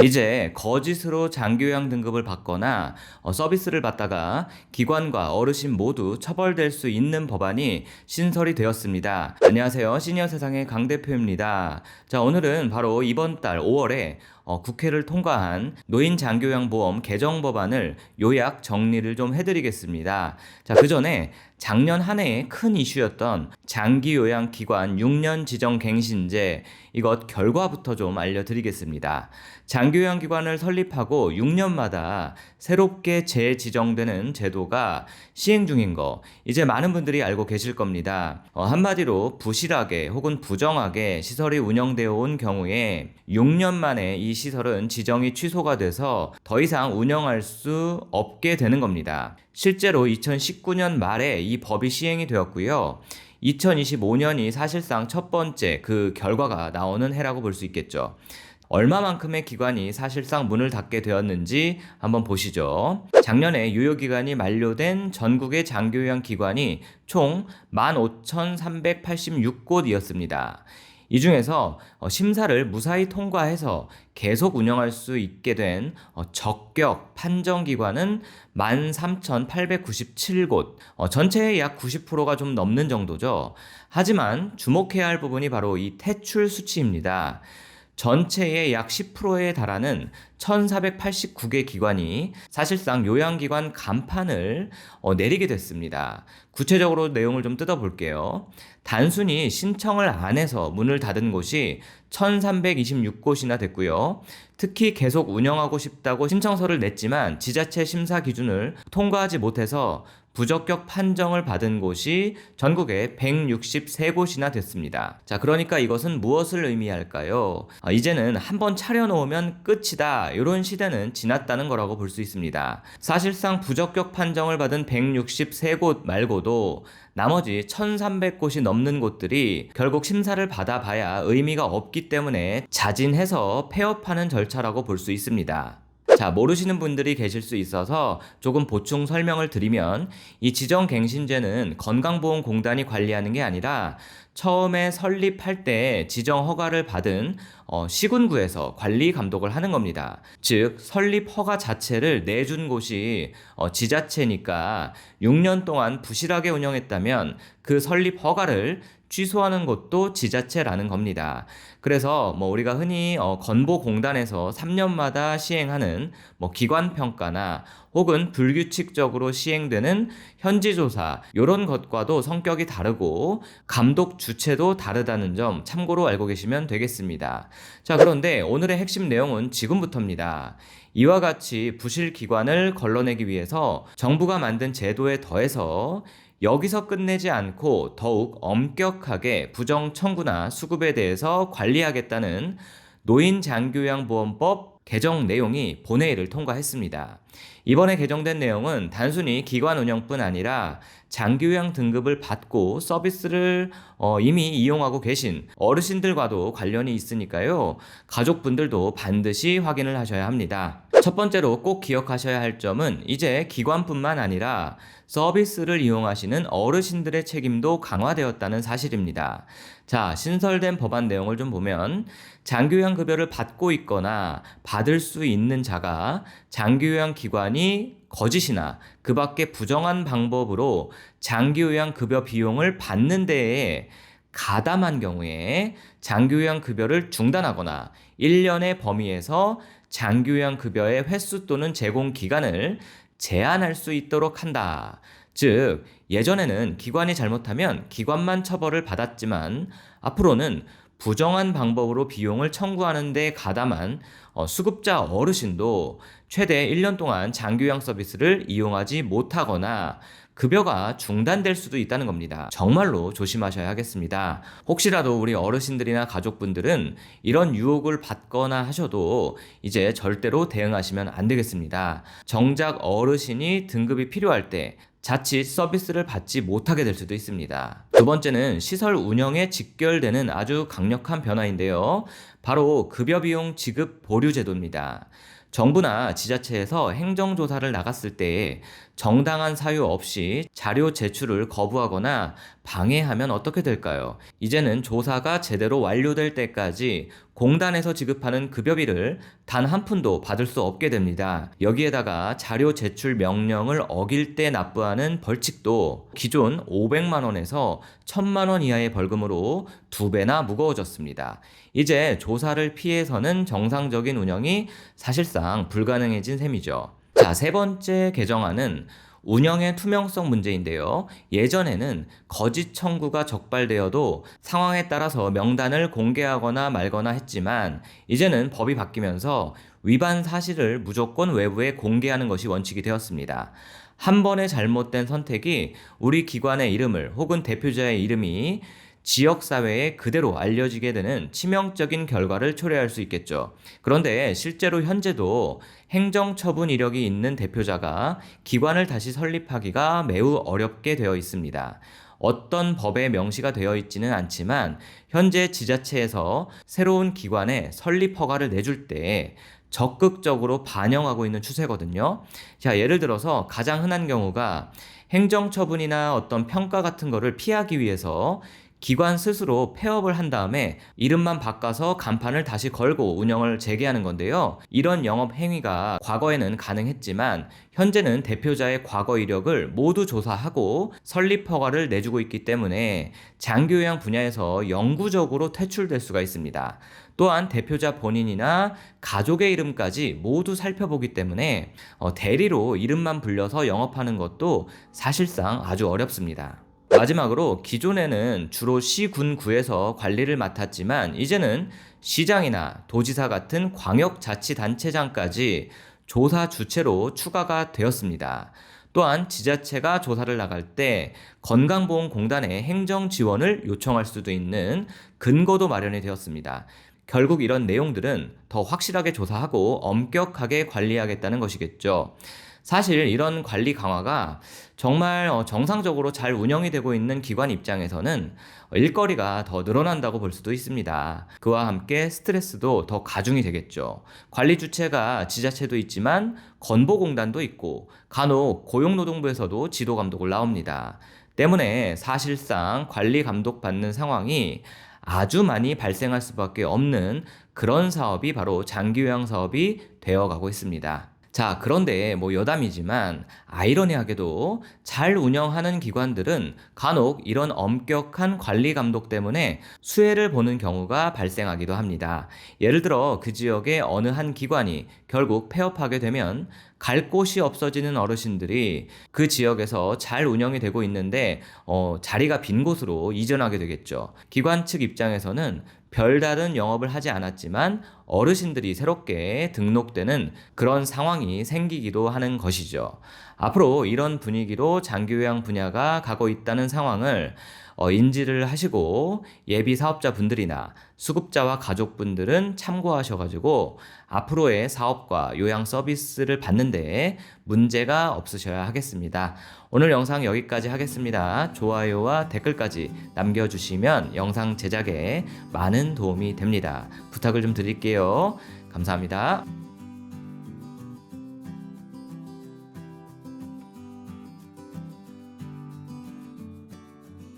이제 거짓으로 장기요양 등급을 받거나 서비스를 받다가 기관과 어르신 모두 처벌될 수 있는 법안이 신설이 되었습니다. 안녕하세요. 시니어 세상의 강 대표입니다. 자, 오늘은 바로 이번 달 5월에 국회를 통과한 노인 장기요양보험 개정 법안을 요약 정리를 좀 해드리겠습니다. 자, 그 전에 작년 한 해의 큰 이슈였던 장기요양기관 6년 지정갱신제, 이것 결과부터 좀 알려드리겠습니다. 장기요양기관을 설립하고 6년마다 새롭게 재지정되는 제도가 시행 중인 거, 이제 많은 분들이 알고 계실 겁니다. 한마디로 부실하게 혹은 부정하게 시설이 운영되어 온 경우에 6년 만에 이 시설은 지정이 취소가 돼서 더 이상 운영할 수 없게 되는 겁니다. 실제로 2019년 말에 이 법이 시행이 되었고요. 2025년이 사실상 첫 번째 그 결과가 나오는 해라고 볼 수 있겠죠. 얼마만큼의 기관이 사실상 문을 닫게 되었는지 한번 보시죠. 작년에 유효기간이 만료된 전국의 장기요양 기관이 총 15,386곳이었습니다. 이 중에서 심사를 무사히 통과해서 계속 운영할 수 있게 된 적격 판정기관은 13,897곳, 전체의 약 90%가 좀 넘는 정도죠. 하지만 주목해야 할 부분이 바로 이 퇴출 수치입니다. 전체의 약 10%에 달하는 1,489개 기관이 사실상 요양기관 간판을 내리게 됐습니다. 구체적으로 내용을 좀 뜯어볼게요. 단순히 신청을 안 해서 문을 닫은 곳이 1,326곳이나 됐고요. 특히 계속 운영하고 싶다고 신청서를 냈지만 지자체 심사 기준을 통과하지 못해서 부적격 판정을 받은 곳이 전국에 163곳이나 됐습니다. 자, 그러니까 이것은 무엇을 의미할까요? 이제는 한번 차려놓으면 끝이다, 이런 시대는 지났다는 거라고 볼 수 있습니다. 사실상 부적격 판정을 받은 163곳 말고도 나머지 1,300곳이 넘는 곳들이 결국 심사를 받아봐야 의미가 없기 때문에 자진해서 폐업하는 절차라고 볼 수 있습니다. 자, 모르시는 분들이 계실 수 있어서 조금 보충 설명을 드리면, 이 지정갱신제는 건강보험공단이 관리하는 게 아니라 처음에 설립할 때 지정 허가를 받은 시군구에서 관리 감독을 하는 겁니다. 즉 설립 허가 자체를 내준 곳이 지자체니까 6년 동안 부실하게 운영했다면 그 설립 허가를 취소하는 것도 지자체라는 겁니다. 그래서 우리가 흔히 건보공단에서 3년마다 시행하는 기관평가나 혹은 불규칙적으로 시행되는 현지조사, 이런 것과도 성격이 다르고 감독 주체도 다르다는 점 참고로 알고 계시면 되겠습니다. 자, 그런데 오늘의 핵심 내용은 지금부터입니다. 이와 같이 부실 기관을 걸러내기 위해서 정부가 만든 제도에 더해서 여기서 끝내지 않고 더욱 엄격하게 부정 청구나 수급에 대해서 관리하겠다는 노인장기요양보험법 개정 내용이 본회의를 통과했습니다. 이번에 개정된 내용은 단순히 기관 운영뿐 아니라 장기요양 등급을 받고 서비스를 이미 이용하고 계신 어르신들과도 관련이 있으니까요. 가족분들도 반드시 확인을 하셔야 합니다. 첫 번째로 꼭 기억하셔야 할 점은 이제 기관뿐만 아니라 서비스를 이용하시는 어르신들의 책임도 강화되었다는 사실입니다. 자, 신설된 법안 내용을 좀 보면 장기요양 급여를 받고 있거나 받을 수 있는 자가 장기요양 기관이 거짓이나 그 밖에 부정한 방법으로 장기요양 급여 비용을 받는 데에 가담한 경우에 장기요양 급여를 중단하거나 1년의 범위에서 장기요양 급여의 횟수 또는 제공 기간을 제한할 수 있도록 한다. 즉, 예전에는 기관이 잘못하면 기관만 처벌을 받았지만 앞으로는 부정한 방법으로 비용을 청구하는 데 가담한 수급자 어르신도 최대 1년 동안 장기요양 서비스를 이용하지 못하거나 급여가 중단될 수도 있다는 겁니다. 정말로 조심하셔야 하겠습니다. 혹시라도 우리 어르신들이나 가족분들은 이런 유혹을 받거나 하셔도 이제 절대로 대응하시면 안 되겠습니다. 정작 어르신이 등급이 필요할 때 자칫 서비스를 받지 못하게 될 수도 있습니다. 두 번째는 시설 운영에 직결되는 아주 강력한 변화인데요. 바로 급여비용 지급 보류 제도입니다. 정부나 지자체에서 행정조사를 나갔을 때 정당한 사유 없이 자료 제출을 거부하거나 방해하면 어떻게 될까요? 이제는 조사가 제대로 완료될 때까지 공단에서 지급하는 급여비를 단 한 푼도 받을 수 없게 됩니다. 여기에다가 자료 제출 명령을 어길 때 납부하는 벌칙도 기존 500만 원에서 1000만 원 이하의 벌금으로 2배나 무거워졌습니다. 이제 조사를 피해서는 정상적인 운영이 사실상 불가능해진 셈이죠. 자, 세 번째 개정안은 운영의 투명성 문제인데요. 예전에는 거짓 청구가 적발되어도 상황에 따라서 명단을 공개하거나 말거나 했지만 이제는 법이 바뀌면서 위반 사실을 무조건 외부에 공개하는 것이 원칙이 되었습니다. 한 번의 잘못된 선택이 우리 기관의 이름을 혹은 대표자의 이름이 지역사회에 그대로 알려지게 되는 치명적인 결과를 초래할 수 있겠죠. 그런데 실제로 현재도 행정처분 이력이 있는 대표자가 기관을 다시 설립하기가 매우 어렵게 되어 있습니다. 어떤 법에 명시가 되어 있지는 않지만 현재 지자체에서 새로운 기관에 설립 허가를 내줄 때 적극적으로 반영하고 있는 추세거든요. 자, 예를 들어서 가장 흔한 경우가 행정처분이나 어떤 평가 같은 거를 피하기 위해서 기관 스스로 폐업을 한 다음에 이름만 바꿔서 간판을 다시 걸고 운영을 재개하는 건데요. 이런 영업 행위가 과거에는 가능했지만 현재는 대표자의 과거 이력을 모두 조사하고 설립 허가를 내주고 있기 때문에 장기요양 분야에서 영구적으로 퇴출될 수가 있습니다. 또한 대표자 본인이나 가족의 이름까지 모두 살펴보기 때문에 대리로 이름만 불려서 영업하는 것도 사실상 아주 어렵습니다. 마지막으로 기존에는 주로 시군구에서 관리를 맡았지만 이제는 시장이나 도지사 같은 광역자치단체장까지 조사 주체로 추가가 되었습니다. 또한 지자체가 조사를 나갈 때 건강보험공단에 행정 지원을 요청할 수도 있는 근거도 마련이 되었습니다. 결국 이런 내용들은 더 확실하게 조사하고 엄격하게 관리하겠다는 것이겠죠. 사실 이런 관리 강화가 정말 정상적으로 잘 운영이 되고 있는 기관 입장에서는 일거리가 더 늘어난다고 볼 수도 있습니다. 그와 함께 스트레스도 더 가중이 되겠죠. 관리 주체가 지자체도 있지만 건보공단도 있고 간혹 고용노동부에서도 지도감독을 나옵니다. 때문에 사실상 관리 감독 받는 상황이 아주 많이 발생할 수밖에 없는 그런 사업이 바로 장기요양 사업이 되어가고 있습니다. 자, 그런데 여담이지만 아이러니하게도 잘 운영하는 기관들은 간혹 이런 엄격한 관리 감독 때문에 수혜를 보는 경우가 발생하기도 합니다. 예를 들어 그 지역의 어느 한 기관이 결국 폐업하게 되면 갈 곳이 없어지는 어르신들이 그 지역에서 잘 운영이 되고 있는데 자리가 빈 곳으로 이전하게 되겠죠. 기관 측 입장에서는 별다른 영업을 하지 않았지만 어르신들이 새롭게 등록되는 그런 상황이 생기기도 하는 것이죠. 앞으로 이런 분위기로 장기요양 분야가 가고 있다는 상황을 인지를 하시고 예비 사업자분들이나 수급자와 가족분들은 참고하셔가지고 앞으로의 사업과 요양 서비스를 받는 데 문제가 없으셔야 하겠습니다. 오늘 영상 여기까지 하겠습니다. 좋아요와 댓글까지 남겨주시면 영상 제작에 많은 도움이 됩니다. 부탁을 좀 드릴게요. 감사합니다.